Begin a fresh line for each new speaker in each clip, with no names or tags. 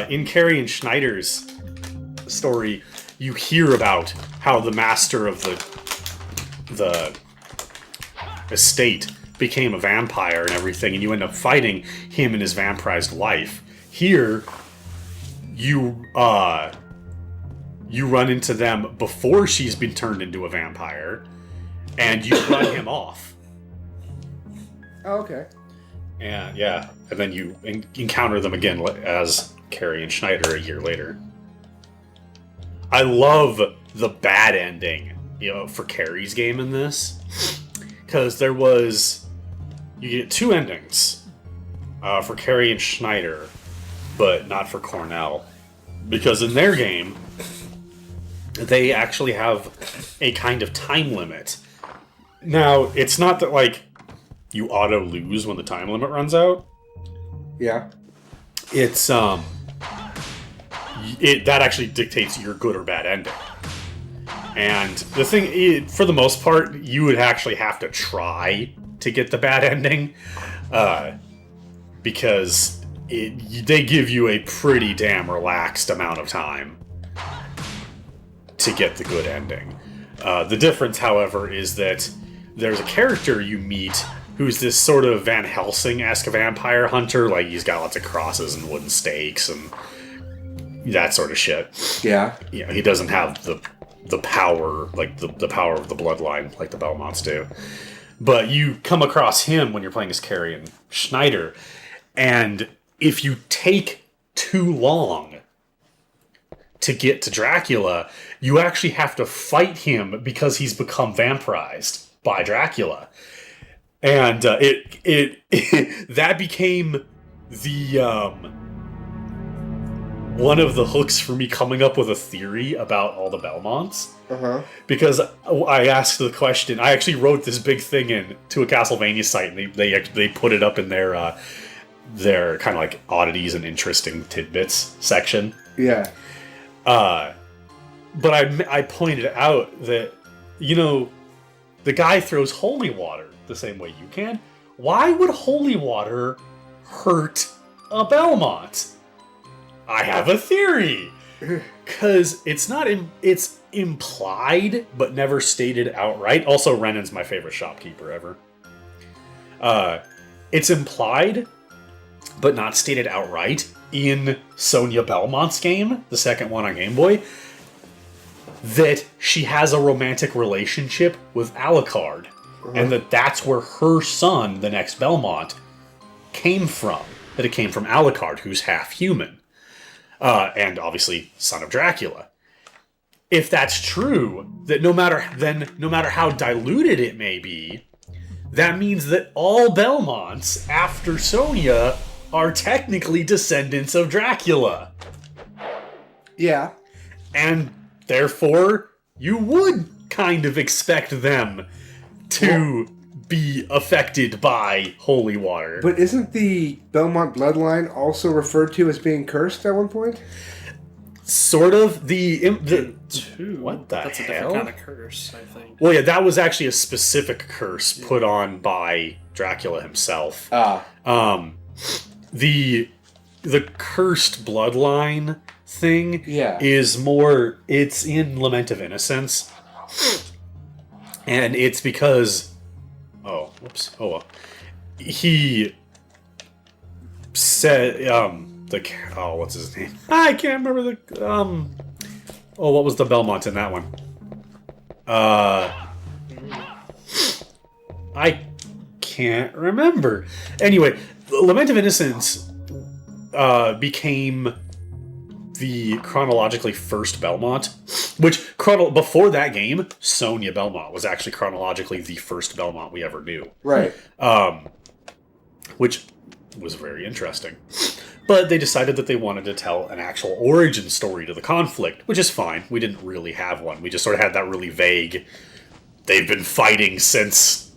in Carrie and Schneider's story, you hear about how the master of the estate became a vampire and everything, and you end up fighting him and his vampirized wife. Here, you run into them before she's been turned into a vampire, and you run him off.
Oh, okay.
And and then you encounter them again as Carrie and Schneider a year later. I love the bad ending, for Carrie's game in this, because you get two endings for Carrie and Schneider, but not for Cornell, because in their game they actually have a kind of time limit. Now, it's not that you auto lose when the time limit runs out.
Yeah.
It's that actually dictates your good or bad ending. And the thing, for the most part, you would actually have to try to get the bad ending, because they give you a pretty damn relaxed amount of time to get the good ending. The difference, however, is that there's a character you meet who's this sort of Van Helsing-esque vampire hunter. He's got lots of crosses and wooden stakes and that sort of shit.
Yeah.
He doesn't have the power, the power of the bloodline like the Belmonts do. But you come across him when you're playing as Carrie and Schneider, and if you take too long to get to Dracula, you actually have to fight him because he's become vampirized by Dracula. And that became the one of the hooks for me coming up with a theory about all the Belmonts.
Uh-huh.
Because I asked the question, I actually wrote this big thing to a Castlevania site, and they put it up in their kind of oddities and interesting tidbits section.
Yeah.
But I pointed out that, the guy throws holy water the same way you can. Why would holy water hurt a Belmont? I have a theory. Because it's implied, but never stated outright. Also, Renan's my favorite shopkeeper ever. It's implied, but not stated outright in Sonia Belmont's game, the second one on Game Boy, that she has a romantic relationship with Alucard. And that's where her son, the next Belmont, came from. That it came from Alucard, who's half human. And obviously, son of Dracula. If that's true, that no matter how diluted it may be, that means that all Belmonts after Sonia are technically descendants of Dracula.
Yeah.
And therefore, you would kind of expect them to be affected by holy water.
But isn't the Belmont bloodline also referred to as being cursed at one point?
Sort of.
What the That's hell? A different kind of curse, I think.
Well, yeah, that was actually a specific curse put on by Dracula himself. The cursed bloodline thing is more... It's in Lament of Innocence. And it's because... Oh, whoops. Oh, well. He said... what's his name? I can't remember the... what was the Belmont in that one? I can't remember. Anyway, Lament of Innocence became the chronologically first Belmont, which before that game, Sonia Belmont was actually chronologically the first Belmont we ever knew.
Right.
Which was very interesting. But they decided that they wanted to tell an actual origin story to the conflict, which is fine. We didn't really have one. We just sort of had that really vague, they've been fighting since,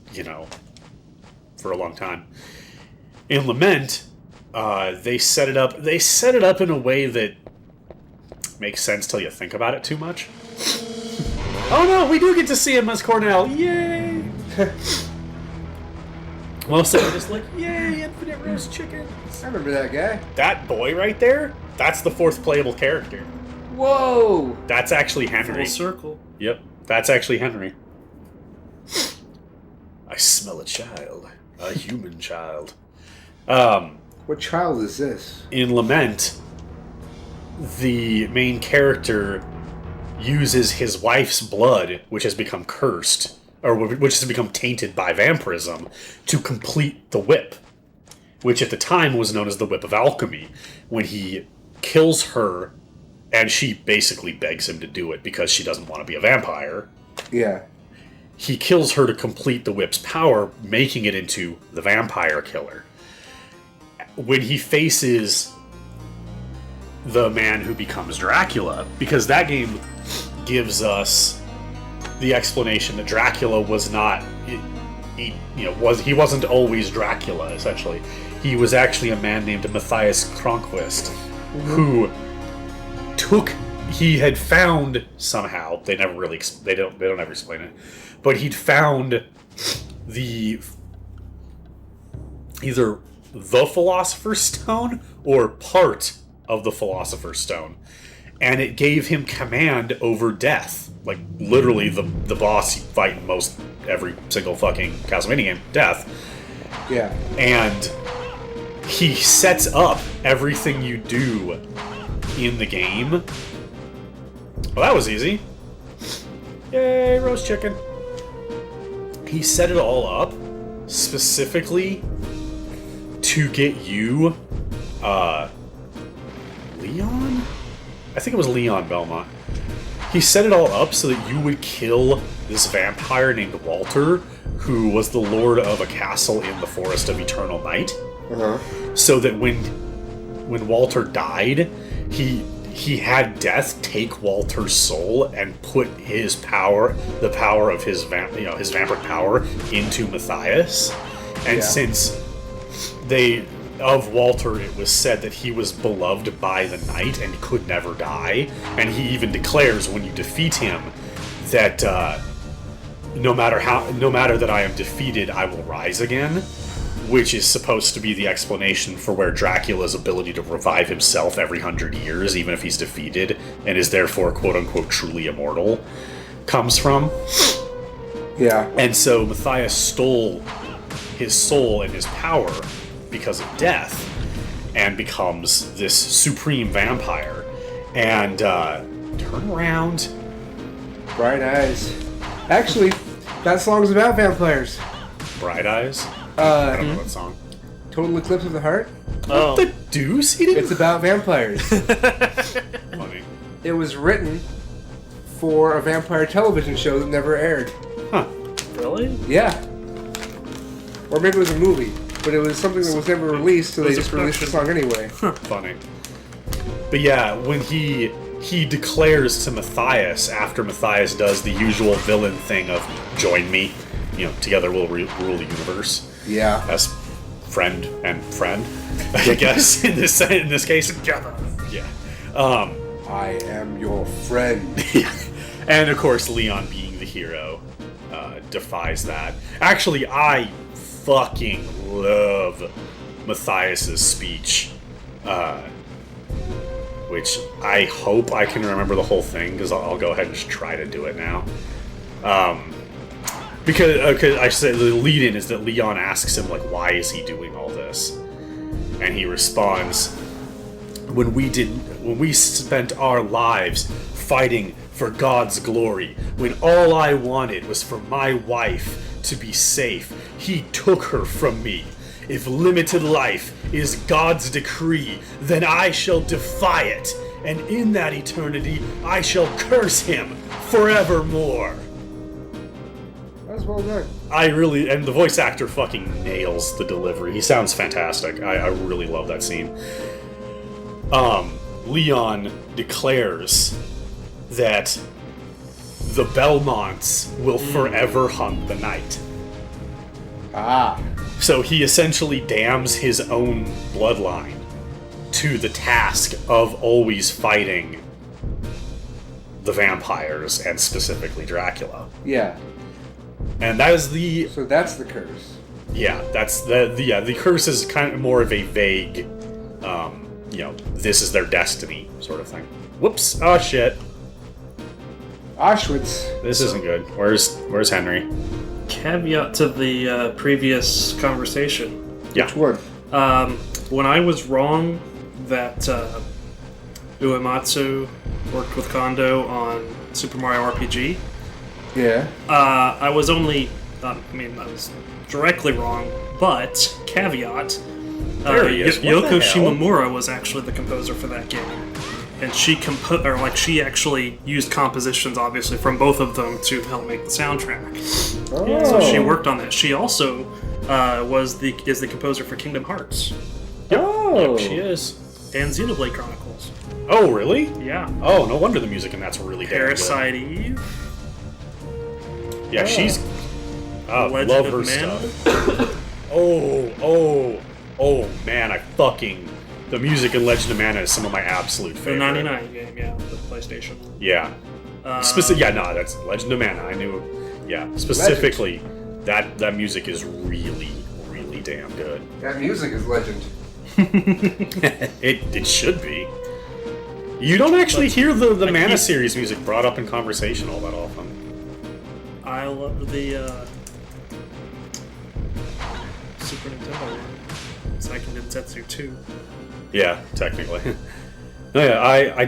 for a long time. In Lament, they set it up in a way that makes sense till you think about it too much. Oh no, we do get to see him as Cornell. Yay! Most of them are just like, yay, infinite roast chickens.
I remember that guy.
That boy right there, that's the fourth playable character.
Whoa!
That's actually Henry.
Full circle.
Yep, that's actually Henry. I smell a child. A human child.
What child is this?
In Lament, the main character uses his wife's blood, which has become cursed, or which has become tainted by vampirism, to complete the whip, which at the time was known as the Whip of Alchemy. When he kills her, and she basically begs him to do it because she doesn't want to be a vampire.
Yeah.
He kills her to complete the whip's power, making it into the vampire killer. When he faces the man who becomes Dracula, because that game gives us the explanation that Dracula was not, he wasn't always Dracula. Essentially, he was actually a man named Matthias Cronquist, who he had found somehow. They never really they don't ever explain it, but he'd found either the Philosopher's Stone or part of the Philosopher's Stone, and it gave him command over death. Like, literally the boss you fight in most every single fucking Castlevania game, Death.
Yeah.
And he sets up everything you do in the game. Well, that was easy. Yay, roast chicken. He set it all up specifically to get you, Leon? I think it was Leon Belmont. He set it all up so that you would kill this vampire named Walter, who was the lord of a castle in the Forest of Eternal Night.
Uh-huh.
So that when Walter died, he had Death take Walter's soul and put his power, the power of his vampiric power, into Matthias. And since of Walter, it was said that he was beloved by the night and could never die. And he even declares when you defeat him that no matter that I am defeated, I will rise again. Which is supposed to be the explanation for where Dracula's ability to revive himself every 100 years, even if he's defeated, and is therefore quote-unquote truly immortal, comes from.
Yeah.
And so Matthias stole his soul and his power because of Death, and becomes this supreme vampire. And turn around.
Bright Eyes. Actually, that song's about vampires.
Bright Eyes? I don't know that song.
Total Eclipse of the Heart?
What the deuce? He didn't...
It's about vampires.
Funny.
It was written for a vampire television show that never aired.
Huh.
Really?
Yeah. Or maybe it was a movie, but it was something that was never released, so they just released the song anyway.
Funny. But yeah, when he declares to Matthias, after Matthias does the usual villain thing of join me, together we'll rule the universe.
Yeah.
As friend and friend, I guess, in this case. Together. Yeah.
I am your friend.
Yeah. And of course, Leon being the hero defies that. Actually, I fucking love Matthias's speech, which I hope I can remember the whole thing, because I'll go ahead and just try to do it now. Because I said the lead-in is that Leon asks him, like, why is he doing all this? And he responds, when we spent our lives fighting for God's glory, when all I wanted was for my wife to be safe, he took her from me. If limited life is God's decree, then I shall defy it, and in that eternity I shall curse him forevermore.
That was well done.
And the voice actor fucking nails the delivery. He sounds fantastic. I really love that scene. Leon declares that the Belmonts will forever hunt the night.
Ah.
So he essentially damns his own bloodline to the task of always fighting the vampires, and specifically Dracula.
Yeah.
And that is
So that's the curse.
Yeah, that's the curse is kind of more of a vague, this is their destiny sort of thing. Whoops! Oh shit!
Auschwitz.
This isn't good. Where's Henry?
Caveat to the previous conversation.
Yeah.
Which one?
When I was wrong that Uematsu worked with Kondo on Super Mario RPG,
Yeah.
I was only, I was directly wrong, but caveat,
There he is. What the
Yoko
hell?
Shimomura was actually the composer for that game. And she she actually used compositions, obviously, from both of them to help make the soundtrack.
Oh.
So she worked on that. She also is the composer for Kingdom Hearts
Oh.
She is.
and Xenoblade Chronicles.
Oh really?
Yeah.
Oh, no wonder the music in that's really damn good.
Parasite Eve.
Yeah, she's.
Legend
love
of
her
Mana.
stuff. Oh man, the music in Legend of Mana is some of my absolute
The
favorite.
99 game, yeah, the PlayStation.
Yeah. That's Legend of Mana. I knew. Yeah, specifically, that music is really, really damn good.
That music is legend.
It should be. You don't actually hear the Mana series music brought up in conversation all that often.
I love the Super Nintendo one. Seiken Densetsu 2.
Yeah, technically. No, yeah, I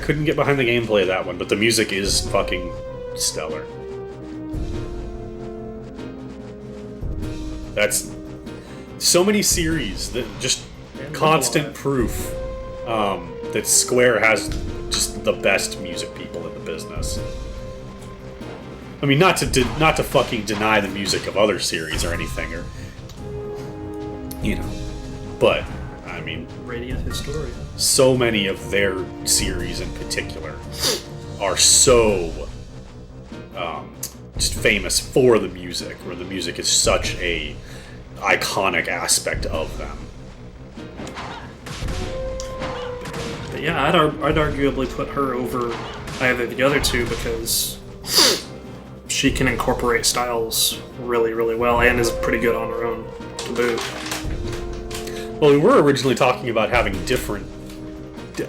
couldn't get behind the gameplay of that one, but the music is fucking stellar. That's so many series that just
And
constant
Live.
proof that Square has just the best music people in the business. I mean, not to fucking deny the music of other series or anything, or but I mean,
Radiant Historia.
so many of their series in particular are so just famous for the music, where the music is such a iconic aspect of them.
But yeah, I'd arguably put her over either of the other two because she can incorporate styles really, really well and is pretty good on her own to boot.
Well, we were originally talking about having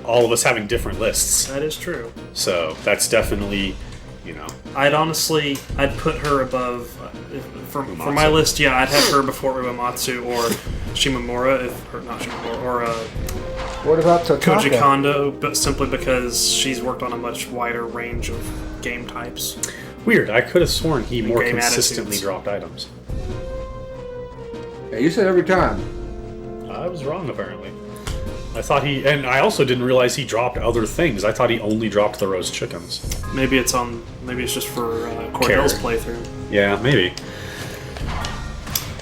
all of us having different lists,
That is true.
so that's definitely,
I'd put her above for
Uematsu.
my list. Yeah, I'd have her before Uematsu or Shimomura, not Shimomura, or
What about
Koji
Totaka?
Kondo, but simply because she's worked on a much wider range of game types.
weird. I could have sworn he more
game
consistently
attitudes.
dropped items.
Yeah, you said every time.
I was wrong, apparently. I thought and I also didn't realize he dropped other things. I thought he only dropped the roast chickens.
Maybe it's just for Cordell's playthrough
Yeah, maybe.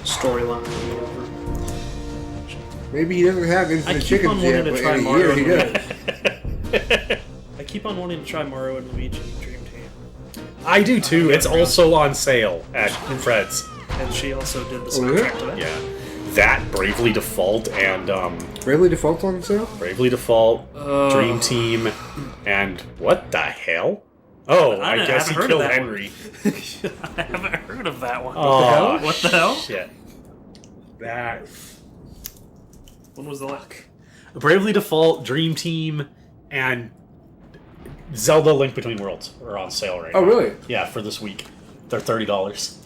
storyline or whatever.
Maybe he doesn't have
I
infinite
keep
chickens
on
yet,
wanting to
but
try
in a
Mario
year he
and
does.
I keep on wanting to try Mario and Luigi Dream Team,
I do too. It's also on sale at Fred's.
and she also did the
Oh, really?
soundtrack to that.
Yeah. That, Bravely Default, and
Bravely Default on sale?
Bravely Default, Dream Team, and what the hell? Oh, I guess he
haven't heard
killed
of that
Henry.
I haven't heard of that one.
Oh,
What the hell?
shit. That.
When was the last?
Bravely Default, Dream Team, and Zelda Link Between Worlds are on sale right now.
Oh, really?
Yeah, for this week. They're $30.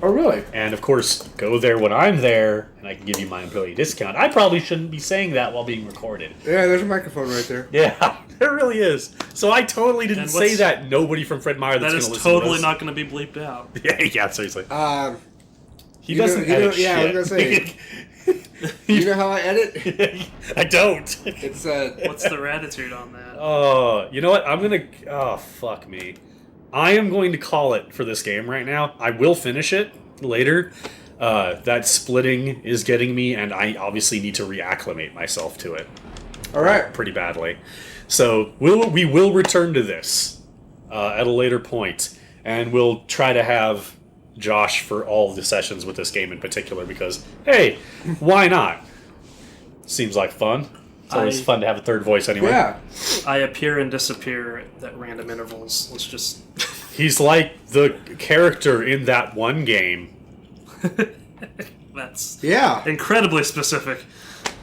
Oh, really?
And of course, go there when I'm there, and I can give you my employee discount. I probably shouldn't be saying that while being recorded.
Yeah, there's a microphone right there.
Yeah, there really is. So I totally didn't
And
say
what's-
that. Nobody from Fred Meyer that's
That
going to
is
listen
totally
to
not going to be bleeped out.
this. Yeah, seriously. He
you
doesn't
know-
edit
yeah, I was
shit.
gonna say. You know how I edit?
I don't.
It's
What's their attitude on that?
Oh, you know what? Oh, fuck me. I am going to call it for this game right now. I will finish it later. That splitting is getting me, and I obviously need to reacclimate myself to it
all right.
pretty badly. So we will return to this at a later point, and we'll try to have Josh for all of the sessions with this game in particular, because, hey, why not? Seems like fun. It's always fun to have a third voice anyway.
Yeah.
I appear and disappear at random intervals. Let's just...
He's like the character in that one game
That's
Yeah.
incredibly specific.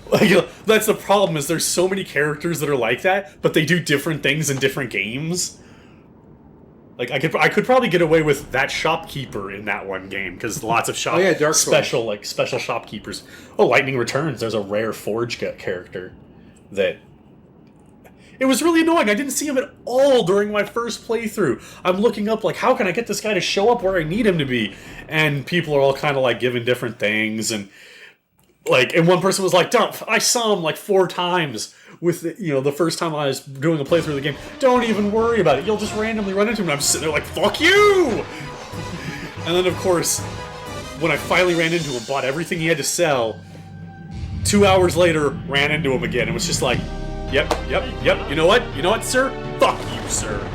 Like, that's the problem, is there's so many characters that are like that, but they do different things in different games. Like, I could probably get away with that shopkeeper in that one game, because lots of
Dark Souls.
special shopkeepers. Oh, Lightning Returns, there's a rare Forge character that... It was really annoying. I didn't see him at all during my first playthrough. I'm looking up, like, how can I get this guy to show up where I need him to be? And people are all kind of, like, giving different things, and... Like, and one person was like, "Dump! I saw him like 4 times with the first time I was doing a playthrough of the game. Don't even worry about it. You'll just randomly run into him." And I'm sitting there like, "Fuck you!" And then, of course, when I finally ran into him, bought everything he had to sell. 2 hours later, ran into him again. It was just like, "Yep. You know what, sir? Fuck you, sir."